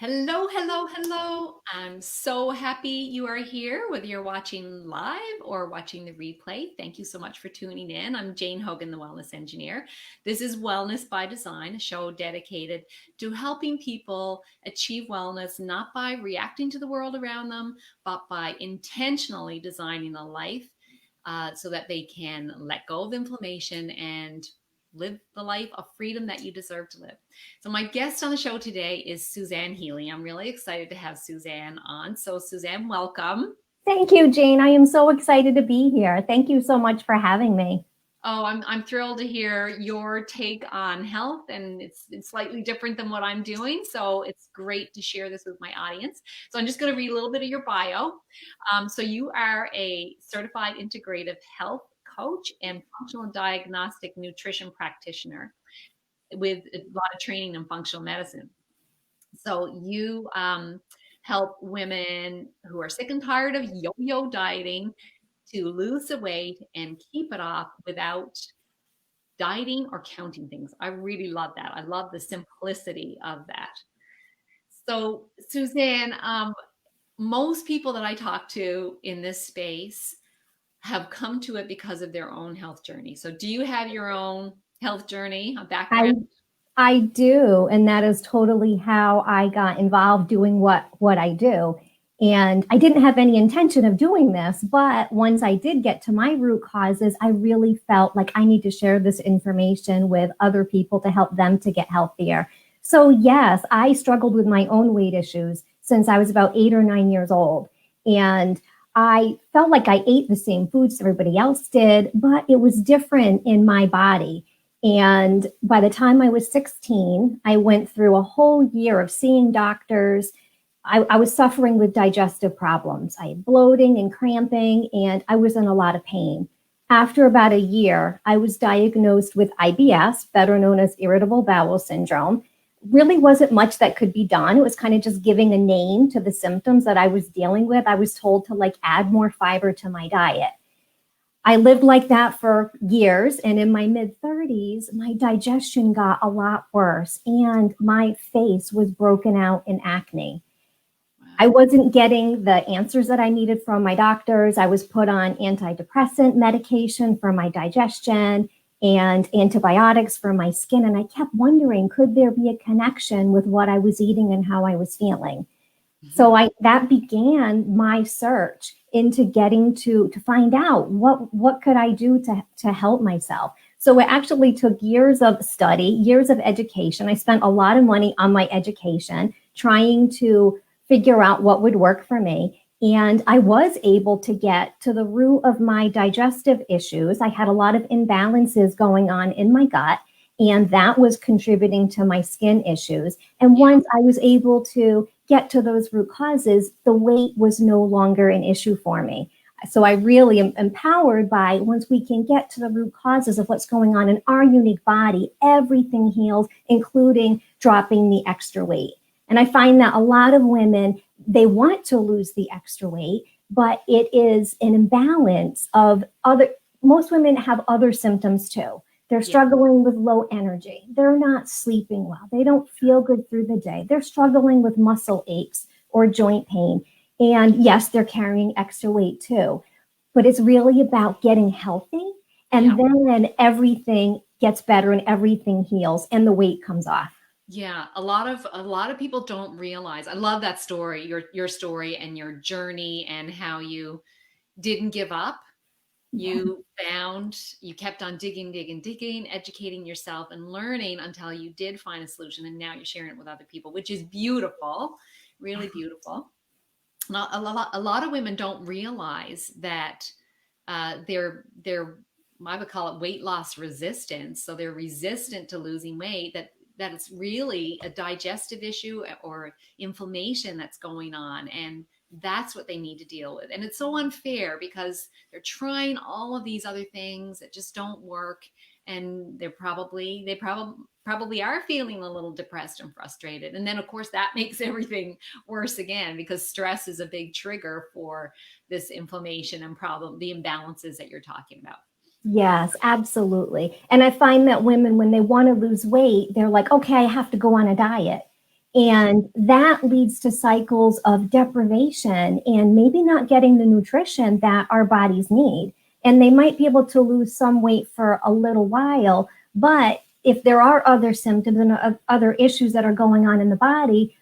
Hello, hello, hello. I'm so happy you are here, whether you're watching live or watching the replay. Thank you so much for tuning in. I'm Jane Hogan, the Wellness Engineer. This is Wellness by Design, a show dedicated to helping people achieve wellness, not by reacting to the world around them, but by intentionally designing a life so that they can let go of inflammation and live the life of freedom that you deserve to live. So my guest on the show today is Suzanne Healy. I'm really excited to have Suzanne on. So Suzanne, welcome. Thank you, Jane. I am so excited to be here. Thank you so much for having me. Oh, I'm thrilled to hear your take on health, and it's slightly different than what I'm doing. So it's great to share this with my audience. So I'm just going to read a little bit of your bio. So you are a certified integrative health coach and functional diagnostic nutrition practitioner with a lot of training in functional medicine. So you help women who are sick and tired of yo-yo dieting to lose the weight and keep it off without dieting or counting things. I really love that. I love the simplicity of that. So, Suzanne, most people that I talk to in this space have come to it because of their own health journey. So, do you have your own health journey, a I background? I do, and that is totally how I got involved doing what I do. And I didn't have any intention of doing this, but once I did get to my root causes, I really felt like I need to share this information with other people to help them to get healthier. So yes, I struggled with my own weight issues since I was about 8 or 9 years old. And I felt like I ate the same foods everybody else did, but it was different in my body. And by the time I was 16, I went through a whole year of seeing doctors. I was suffering with digestive problems. I had bloating and cramping, and I was in a lot of pain. After about a year, I was diagnosed with IBS, better known as irritable bowel syndrome. Really wasn't much that could be done. It was kind of just giving a name to the symptoms that I was dealing with. I was told to add more fiber to my diet. I lived like that for years. And in my mid 30s, my digestion got a lot worse and my face was broken out in acne. I wasn't getting the answers that I needed from my doctors. I was put on antidepressant medication for my digestion and antibiotics for my skin. And I kept wondering, could there be a connection with what I was eating and how I was feeling? So that began my search into getting to find out what could I do to help myself. So it actually took years of study, years of education. I spent a lot of money on my education trying to figure out what would work for me. And I was able to get to the root of my digestive issues. I had a lot of imbalances going on in my gut, and that was contributing to my skin issues. And once I was able to get to those root causes, the weight was no longer an issue for me. So I really am empowered by once we can get to the root causes of what's going on in our unique body, everything heals, including dropping the extra weight. And I find that a lot of women, they want to lose the extra weight, but it is an imbalance of most women have other symptoms too. They're struggling with low energy. They're not sleeping well. They don't feel good through the day. They're struggling with muscle aches or joint pain. And yes, they're carrying extra weight too. But it's really about getting healthy. And then everything gets better and everything heals and the weight comes off. Yeah, a lot of people don't realize. I love that story, your story and your journey and how you didn't give up. You kept on digging, digging, digging, educating yourself and learning until you did find a solution. And now you're sharing it with other people, which is beautiful, really beautiful. Now, a lot of women don't realize that they're I would call it weight loss resistance. So they're resistant to losing weight, that it's really a digestive issue or inflammation that's going on. And that's what they need to deal with. And it's so unfair because they're trying all of these other things that just don't work. And they probably are feeling a little depressed and frustrated. And then of course that makes everything worse again, because stress is a big trigger for this inflammation and the imbalances that you're talking about. Yes, absolutely. And I find that women, when they want to lose weight, they're like, okay, I have to go on a diet. And that leads to cycles of deprivation and maybe not getting the nutrition that our bodies need. And they might be able to lose some weight for a little while, but if there are other symptoms and other issues that are going on in the body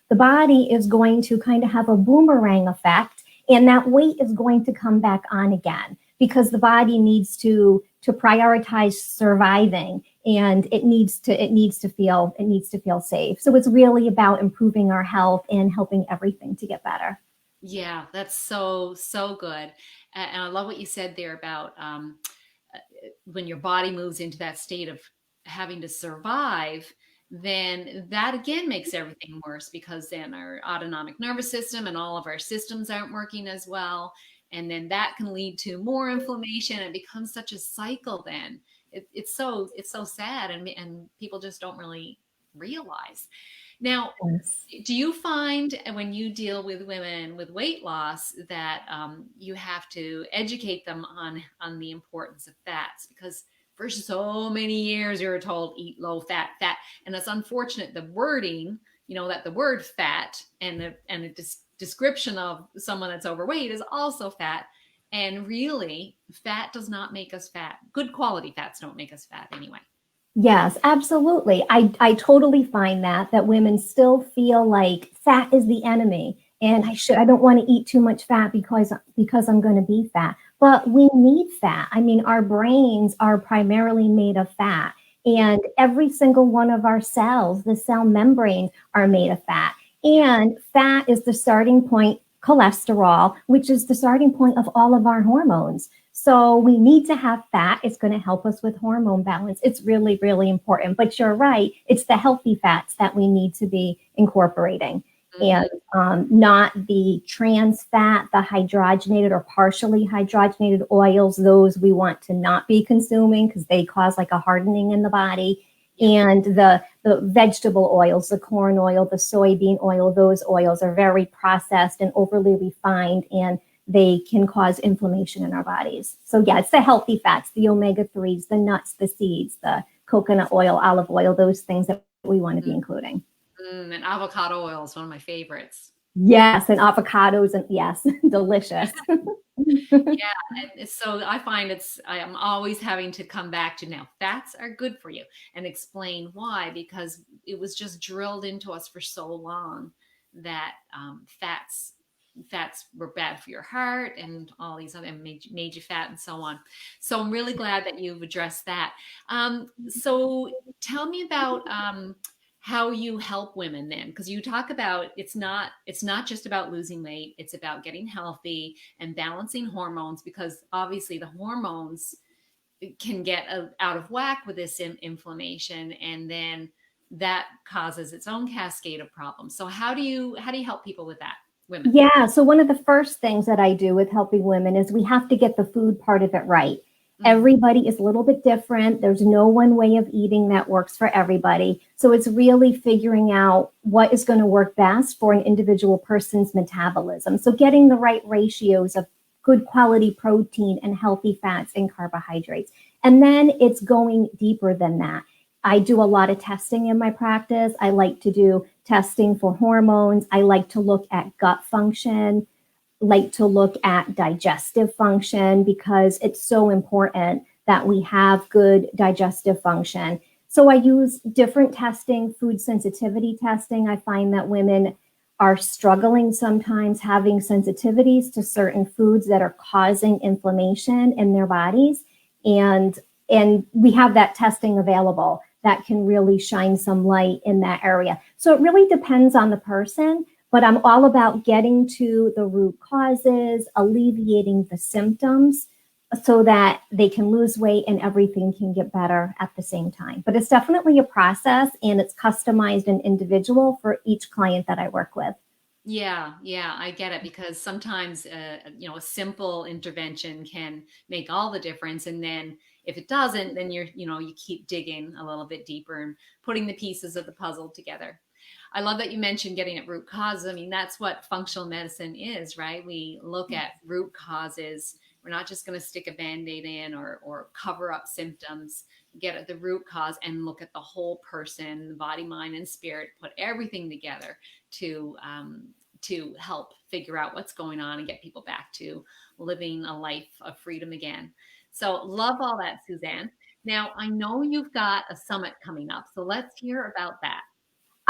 is going to kind of have a boomerang effect, and that weight is going to come back on again because the body needs to prioritize surviving, and it needs to feel safe. So it's really about improving our health and helping everything to get better. Yeah, that's so, so good. And I love what you said there about when your body moves into that state of having to survive, then that again makes everything worse because then our autonomic nervous system and all of our systems aren't working as well. And then that can lead to more inflammation. It becomes such a cycle then. It's so sad, and people just don't really realize. Now, Yes. do you find when you deal with women with weight loss that you have to educate them on the importance of fats? Because for so many years you're told eat low fat, fat, and it's unfortunate the wording, that the word fat and the description of someone that's overweight is also fat. And really, fat does not make us fat. Good quality fats don't make us fat anyway. Yes, absolutely. I totally find that women still feel like fat is the enemy, and I don't want to eat too much fat because I'm going to be fat. But we need fat. I mean, our brains are primarily made of fat, and every single one of our cells, the cell membranes, are made of fat. And fat is the starting point, cholesterol, which is the starting point of all of our hormones. So we need to have fat. It's going to help us with hormone balance. It's really, really important. But you're right. It's the healthy fats that we need to be incorporating, Mhm. and not the trans fat, the hydrogenated or partially hydrogenated oils. Those we want to not be consuming because they cause like a hardening in the body. Yeah. And the vegetable oils, the corn oil, the soybean oil, those oils are very processed and overly refined, and they can cause inflammation in our bodies. So yeah, it's the healthy fats, the omega-3s, the nuts, the seeds, the coconut oil, olive oil, those things that we want to be including. And avocado oil is one of my favorites. Yes, and avocados, and yes, delicious. Yeah, and so I find I am always having to come back to now fats are good for you and explain why, because it was just drilled into us for so long that fats were bad for your heart and all these other and made you fat and so on. So I'm really glad that you've addressed that. So tell me about how you help women then, because you talk about it's not just about losing weight, it's about getting healthy and balancing hormones, because obviously the hormones can get out of whack with this inflammation, and then that causes its own cascade of problems. So how do you help people with that, women? Yeah, so one of the first things that I do with helping women is we have to get the food part of it right. Mhm. Everybody is a little bit different. There's no one way of eating that works for everybody. So it's really figuring out what is going to work best for an individual person's metabolism. So getting the right ratios of good quality protein and healthy fats and carbohydrates. And then it's going deeper than that. I do a lot of testing in my practice. I like to do testing for hormones. I like to look at gut function, like to look at digestive function, because it's so important that we have good digestive function. So I use different testing, food sensitivity testing. I find that women are struggling sometimes having sensitivities to certain foods that are causing inflammation in their bodies. And we have that testing available that can really shine some light in that area. So it really depends on the person, but I'm all about getting to the root causes, alleviating the symptoms so that they can lose weight and everything can get better at the same time. But it's definitely a process, and it's customized and individual for each client that I work with. Yeah, yeah, I get it, because sometimes a simple intervention can make all the difference, and then if it doesn't, then you keep digging a little bit deeper and putting the pieces of the puzzle together. I love that you mentioned getting at root causes. I mean, that's what functional medicine is, right? We look at root causes. We're not just going to stick a band-aid in or cover up symptoms. get at the root cause and look at the whole person, the body, mind, and spirit, put everything together to help figure out what's going on and get people back to living a life of freedom again. So love all that, Suzanne. Now, I know you've got a summit coming up, so let's hear about that.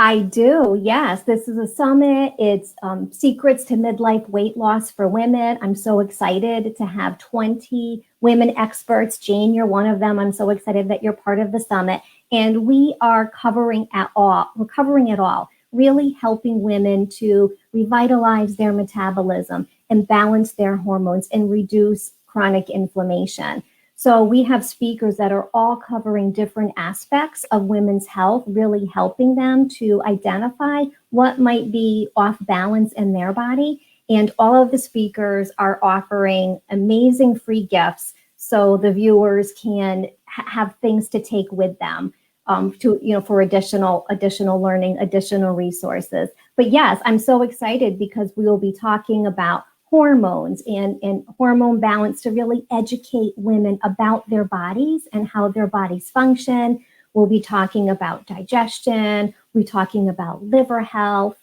I do. Yes. This is a summit. It's Secrets to Midlife Weight Loss for Women. I'm so excited to have 20 women experts. Jane, you're one of them. I'm so excited that you're part of the summit. And we are covering it all. We're covering it all, really helping women to revitalize their metabolism and balance their hormones and reduce chronic inflammation. So we have speakers that are all covering different aspects of women's health, really helping them to identify what might be off balance in their body. And all of the speakers are offering amazing free gifts so the viewers can have things to take with them for additional learning, additional resources. But yes, I'm so excited because we will be talking about hormones and hormone balance to really educate women about their bodies and how their bodies function. We'll be talking about digestion. We're talking about liver health.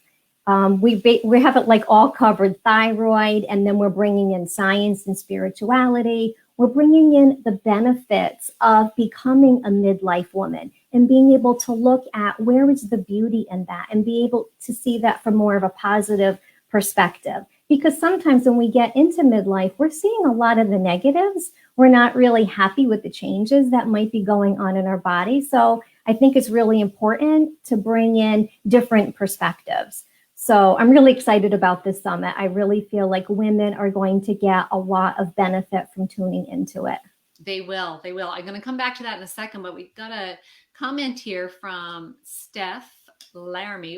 We have it like all covered, thyroid, and then we're bringing in science and spirituality. We're bringing in the benefits of becoming a midlife woman and being able to look at where is the beauty in that and be able to see that from more of a positive perspective. Because sometimes when we get into midlife, we're seeing a lot of the negatives. We're not really happy with the changes that might be going on in our body. So I think it's really important to bring in different perspectives. So I'm really excited about this summit. I really feel like women are going to get a lot of benefit from tuning into it. They will. They will. I'm going to come back to that in a second, but we've got a comment here from Steph Laramie.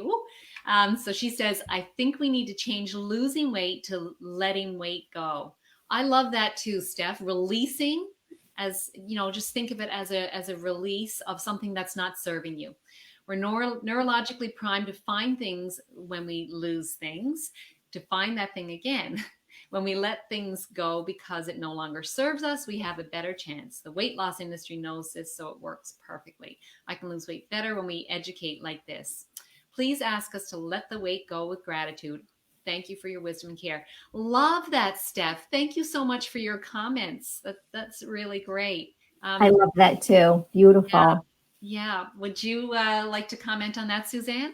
So she says, I think we need to change losing weight to letting weight go. I love that too, Steph. Releasing, as you know, just think of it as a release of something that's not serving you. We're neurologically primed to find things when we lose things, to find that thing again. When we let things go because it no longer serves us, we have a better chance. The weight loss industry knows this, so it works perfectly. I can lose weight better when we educate like this. Please ask us to let the weight go with gratitude. Thank you for your wisdom and care. Love that, Steph. Thank you so much for your comments. That's really great. I love that too. Beautiful. Yeah. Would you like to comment on that, Suzanne?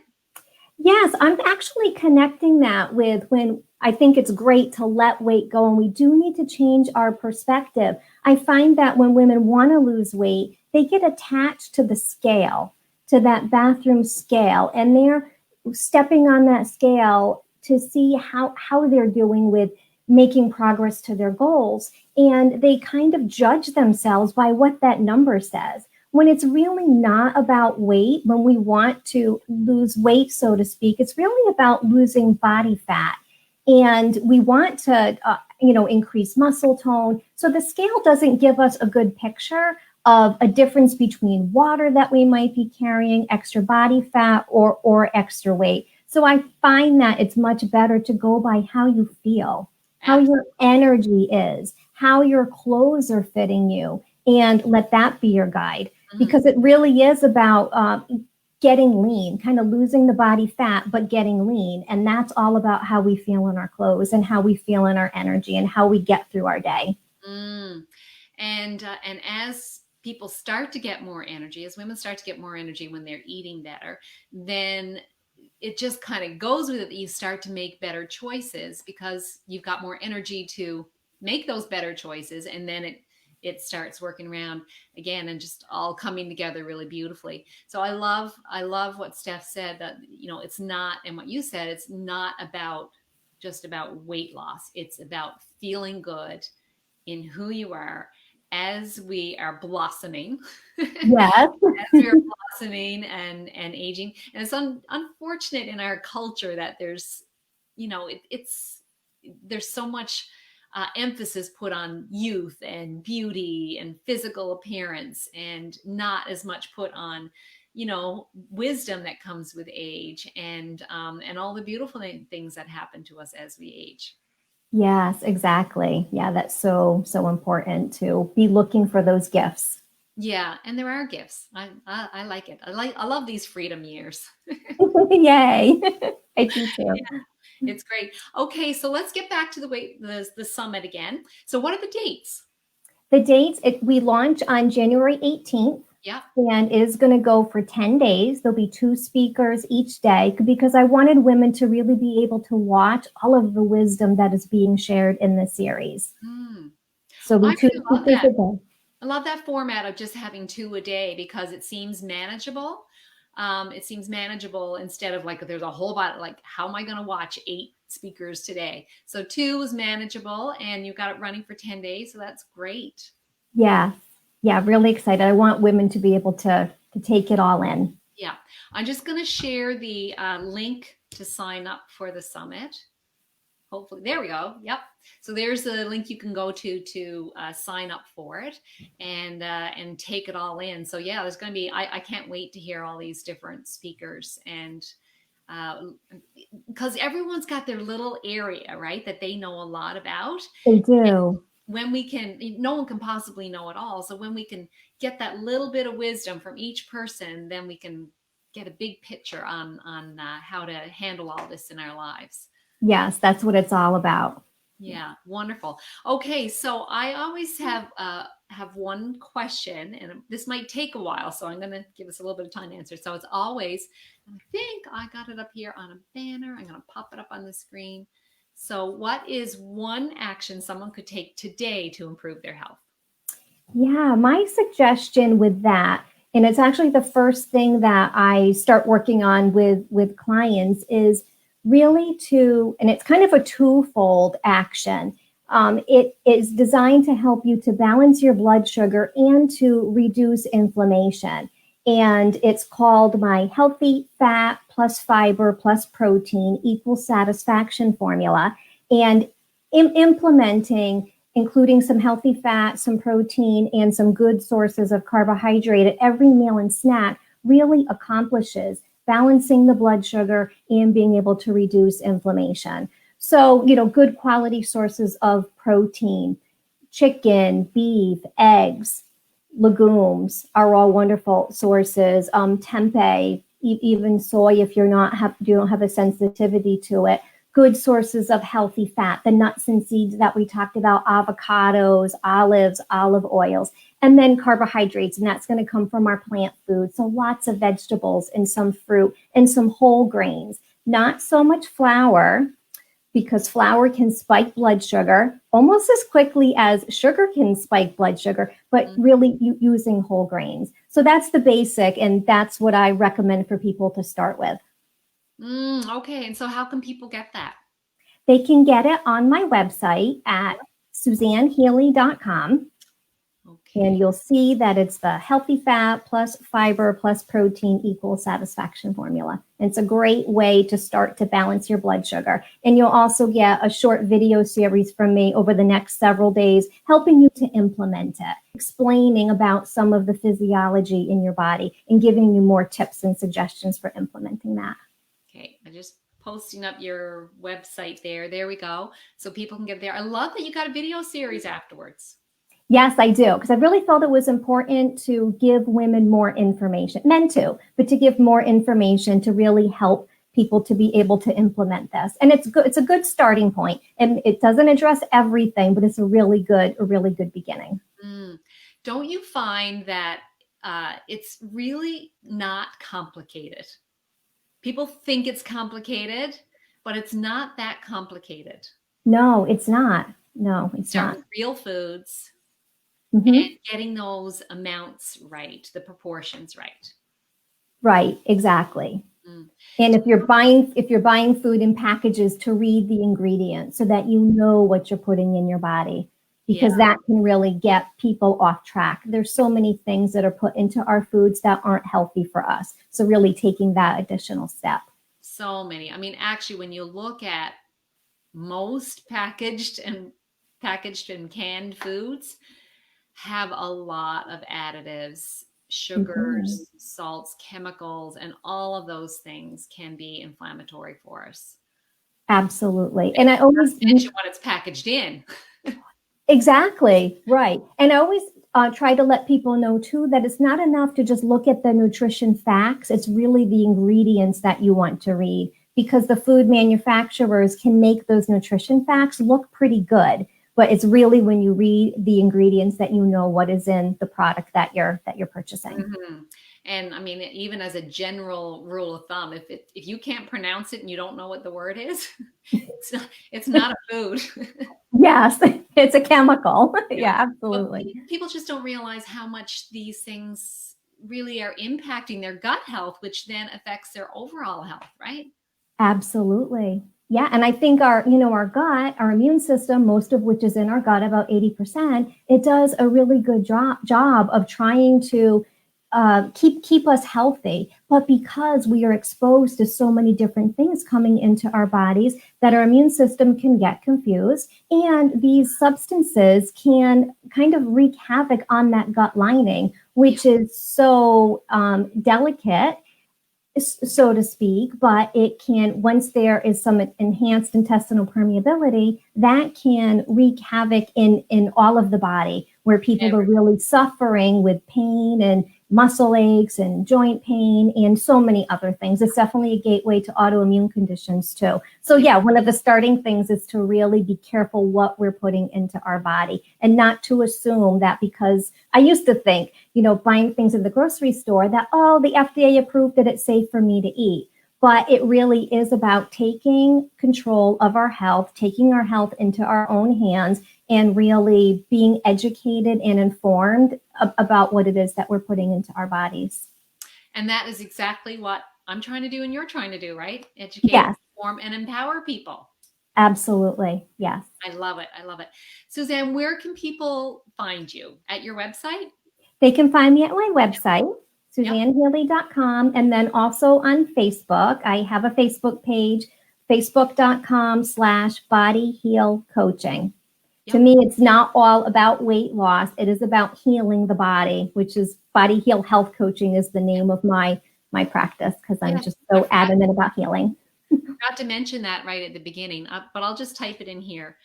Yes, I'm actually connecting that with when I think it's great to let weight go, and we do need to change our perspective. I find that when women want to lose weight, they get attached to the scale, to that bathroom scale, and they're stepping on that scale to see how they're doing with making progress to their goals. And they kind of judge themselves by what that number says, when it's really not about weight. When we want to lose weight, so to speak, it's really about losing body fat. And we want to, increase muscle tone. So the scale doesn't give us a good picture of a difference between water that we might be carrying, extra body fat, or extra weight. So I find that it's much better to go by how you feel, how your energy is, how your clothes are fitting you, and let that be your guide. Because it really is about getting lean, kind of losing the body fat, but getting lean. And that's all about how we feel in our clothes and how we feel in our energy and how we get through our day. And as people start to get more energy, as women start to get more energy when they're eating better, then it just kind of goes with it that you start to make better choices because you've got more energy to make those better choices. And then it starts working around again and just all coming together really beautifully. So I love what Steph said, that, it's not, and what you said, it's not just about weight loss. It's about feeling good in who you are as we are blossoming. Yes. As we are blossoming and aging. And it's unfortunate in our culture that there's, there's so much emphasis put on youth and beauty and physical appearance, and not as much put on, wisdom that comes with age and all the beautiful things that happen to us as we age. Yes, exactly. Yeah, that's so important to be looking for those gifts. Yeah, and there are gifts. I like it. I love these freedom years. Yay. I do too. It's great. Okay, so let's get back to the summit again. So what are the dates? The dates, we launch on January 18th. Yeah. And it is going to go for 10 days. There'll be 2 speakers each day because I wanted women to really be able to watch all of the wisdom that is being shared in this series. Mm. So I we 2 really love speakers that. a day. I love that format of just having 2 a day because it seems manageable. It seems manageable instead of like there's a whole lot like how am I going to watch 8 speakers today? So 2 is manageable and you got it running for 10 days. So that's great. Yeah. Yeah, really excited. I want women to be able to take it all in. Yeah. I'm just going to share the link to sign up for the summit. Hopefully, there we go. Yep. So there's the link you can go to sign up for it and take it all in. So yeah, there's going to be. I can't wait to hear all these different speakers and because everyone's got their little area, right, that they know a lot about. They And do. when we can, no one can possibly know it all. So when we can get that little bit of wisdom from each person, then we can get a big picture on how to handle all this in our lives. Yes, that's what it's all about. Yeah, wonderful. Okay, so I always have one question, and this might take a while, so I'm going to give us a little bit of time to answer. So it's always, I think I got it up here on a banner. I'm going to pop it up on the screen. So, what is one action someone could take today to improve their health? Yeah, my suggestion with that, and it's actually the first thing that I start working on with clients, is really to, and it's kind of a twofold action. It is designed to help you to balance your blood sugar and to reduce inflammation. And it's called my healthy fat plus fiber plus protein equals satisfaction formula. And implementing including some healthy fat, some protein, and some good sources of carbohydrate at every meal and snack really accomplishes balancing the blood sugar and being able to reduce inflammation. So, good quality sources of protein, chicken, beef, eggs, legumes are all wonderful sources. Tempeh, even soy, if you don't have a sensitivity to it. Good sources of healthy fat, the nuts and seeds that we talked about, avocados, olives, olive oils, and then carbohydrates, and that's going to come from our plant food. So lots of vegetables and some fruit and some whole grains. Not so much flour, because flour can spike blood sugar almost as quickly as sugar can spike blood sugar, but really using whole grains. So that's the basic, and that's what I recommend for people to start with. Okay, and so how can people get that? They can get it on my website at SuzanneHealy.com. Okay. And you'll see that it's the healthy fat plus fiber plus protein equals satisfaction formula. And it's a great way to start to balance your blood sugar. And you'll also get a short video series from me over the next several days, helping you to implement it, explaining about some of the physiology in your body and giving you more tips and suggestions for implementing that. Okay, I just posting up your website there. There we go. So people can get there. I love that you got a video series afterwards. Yes, I do, because I really felt it was important to give women more information, men too, but to give more information to really help people to be able to implement this. And it's good. It's a good starting point, and it doesn't address everything, but it's a really good beginning. Don't you find that it's really not complicated? People think it's complicated, but it's not that complicated. No, it's not. No, it's not. With real foods. Mm-hmm. And getting those amounts right, the proportions right. Right, exactly. And if you're buying food in packages, to read the ingredients so that you know what you're putting in your body, because that can really get people off track. There's so many things that are put into our foods that aren't healthy for us. So really taking that additional step. So many. I mean, actually, when you look at most packaged and canned foods, have a lot of additives, sugars, salts, chemicals, and all of those things can be inflammatory for us. Absolutely. And I always mention what it's packaged in. Exactly. Right. And I always try to let people know too that it's not enough to just look at the nutrition facts. It's really the ingredients that you want to read, because the food manufacturers can make those nutrition facts look pretty good. But it's really when you read the ingredients that you know what is in the product that you're purchasing. Mm-hmm. And I mean, even as a general rule of thumb, if you can't pronounce it and you don't know what the word is, it's not a food. Yes, it's a chemical. Yeah. Yeah, But absolutely. people just don't realize how much these things really are impacting their gut health, which then affects their overall health, right? Absolutely. Yeah. And I think our gut, our immune system, most of which is in our gut, about 80%, it does a really good job of trying to keep us healthy. But because we are exposed to so many different things coming into our bodies, that our immune system can get confused. And these substances can kind of wreak havoc on that gut lining, which is so delicate, so to speak, but it can, once there is some enhanced intestinal permeability, that can wreak havoc in all of the body, where people are really suffering with pain and muscle aches and joint pain and so many other things. It's definitely a gateway to autoimmune conditions too. So yeah, one of the starting things is to really be careful what we're putting into our body, and not to assume that, because I used to think, buying things in the grocery store, that, oh, the FDA approved it, it's safe for me to eat. But it really is about taking control of our health, taking our health into our own hands, and really being educated and informed about what it is that we're putting into our bodies. And that is exactly what I'm trying to do and you're trying to do, right? Educate, Yes, inform, and empower people. absolutely. Yes. I love it. I love it. Suzanne, where can people find you? At your website? They can find me at my website, Yep. SuzanneHealy.com, and then also on Facebook. I have a Facebook page, facebook.com/BodyHealCoaching. To Yep. me, it's not all about weight loss. It is about healing the body, which is Body Heal Health Coaching is the name of my practice, because I'm Yes. just so adamant about healing. Forgot to mention that right at the beginning, but I'll just type it in here.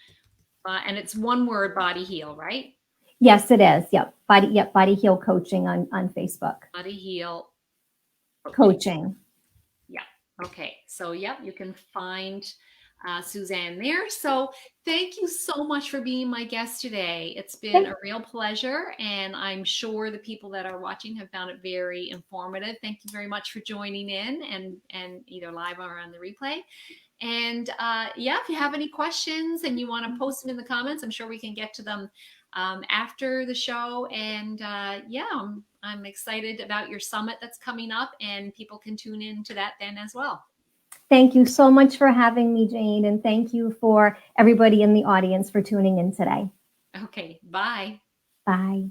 And it's one word, Body Heal, right? Yes, it is. Yep. Body Heal Coaching on Facebook. Body Heal Coaching. Yeah. Okay. So, yep, you can find Suzanne there. So, thank you so much for being my guest today. It's been a real pleasure, and I'm sure the people that are watching have found it very informative. Thank you very much for joining in, and either live or on the replay. And yeah, if you have any questions and you want to post them in the comments, I'm sure we can get to them after the show. And yeah, I'm excited about your summit that's coming up, and people can tune in to that then as well. Thank you so much for having me, Jane. And thank you for everybody in the audience for tuning in today. Okay, bye. Bye.